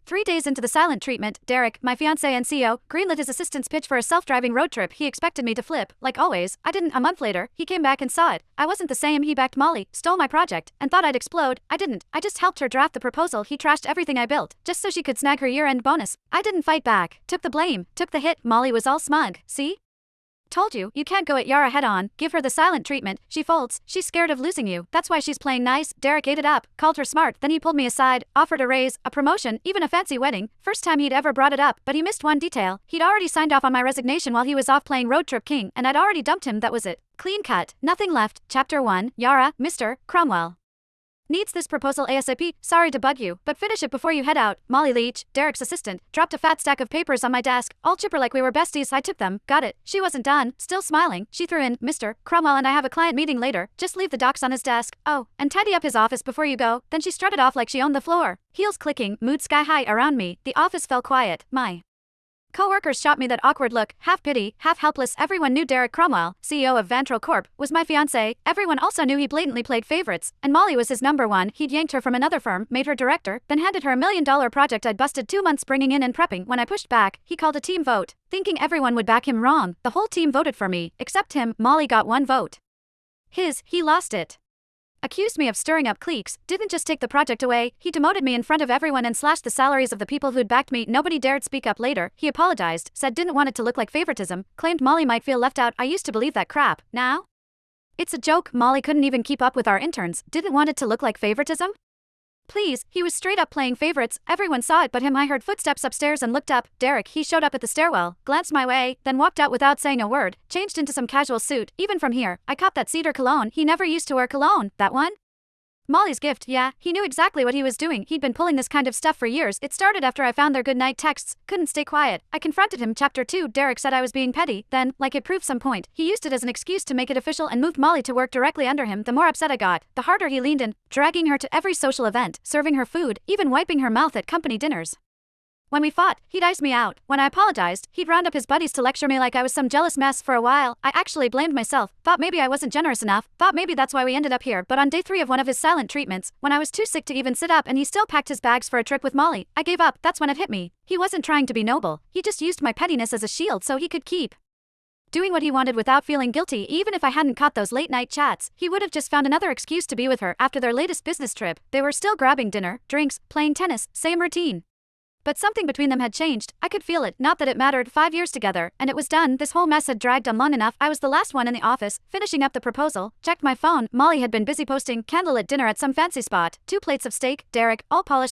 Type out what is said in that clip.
3 days into the silent treatment, Derek, my fiancé and CEO, greenlit his assistant's pitch for a self-driving road trip he expected me to flip. Like always, I didn't. A month later, he came back and saw it. I wasn't the same. He backed Molly, stole my project, and thought I'd explode. I didn't. I just helped her draft the proposal. He trashed everything I built, just so she could snag her year-end bonus. I didn't fight back. Took the blame. Took the hit. Molly was all smug. See? Told you, you can't go at Yara head on, give her the silent treatment. She folds, she's scared of losing you. That's why she's playing nice. Derek ate it up, called her smart, then he pulled me aside, offered a raise, a promotion, even a fancy wedding. First time he'd ever brought it up, but he missed one detail. He'd already signed off on my resignation while he was off playing Road Trip King, and I'd already dumped him. That was it. Clean cut, nothing left. Chapter 1, Yara, Mr. Cromwell. Needs this proposal ASAP. Sorry to bug you, but finish it before you head out. Molly Leach, Derek's assistant, dropped a fat stack of papers on my desk, all chipper like we were besties. I took them, got it. She wasn't done, still smiling. She threw in, Mr. Cromwell and I have a client meeting later. Just leave the docs on his desk. Oh, and tidy up his office before you go. Then she strutted off like she owned the floor. Heels clicking, mood sky high around me. The office fell quiet. My co-workers shot me that awkward look, half pity, half helpless. Everyone knew Derek Cromwell, CEO of Vantro Corp, was my fiancé. Everyone also knew he blatantly played favorites, and Molly was his number one. He'd yanked her from another firm, made her director, then handed her $1 million project I'd busted 2 months bringing in and prepping. When I pushed back, he called a team vote, thinking everyone would back him. Wrong. The whole team voted for me, except him. Molly got 1 vote. He lost it. Accused me of stirring up cliques, didn't just take the project away, he demoted me in front of everyone and slashed the salaries of the people who'd backed me. Nobody dared speak up. Later, he apologized, said didn't want it to look like favoritism, claimed Molly might feel left out. I used to believe that crap. Now? It's a joke. Molly couldn't even keep up with our interns, didn't want it to look like favoritism? Please, he was straight up playing favorites. Everyone saw it but him. I heard footsteps upstairs and looked up. Derek, he showed up at the stairwell, glanced my way, then walked out without saying a word, changed into some casual suit. Even from here, I copped that cedar cologne. He never used to wear cologne. That one? Molly's gift. Yeah, he knew exactly what he was doing. He'd been pulling this kind of stuff for years. It started after I found their goodnight texts. Couldn't stay quiet. I confronted him. Chapter 2. Derek said I was being petty. Then, like it proved some point, he used it as an excuse to make it official and moved Molly to work directly under him. The more upset I got, the harder he leaned in, dragging her to every social event, serving her food, even wiping her mouth at company dinners. When we fought, he'd ice me out. When I apologized, he'd round up his buddies to lecture me like I was some jealous mess. For a while, I actually blamed myself, thought maybe I wasn't generous enough, thought maybe that's why we ended up here. But on day 3 of one of his silent treatments, when I was too sick to even sit up and he still packed his bags for a trip with Molly, I gave up. That's when it hit me. He wasn't trying to be noble, he just used my pettiness as a shield so he could keep doing what he wanted without feeling guilty. Even if I hadn't caught those late-night chats, he would have just found another excuse to be with her. After their latest business trip, they were still grabbing dinner, drinks, playing tennis, same routine. But something between them had changed. I could feel it. Not that it mattered. 5 years together, and it was done. This whole mess had dragged on long enough. I was the last one in the office, finishing up the proposal. Checked my phone. Molly had been busy posting candlelit dinner at some fancy spot. 2 plates of steak. Derek, all polished.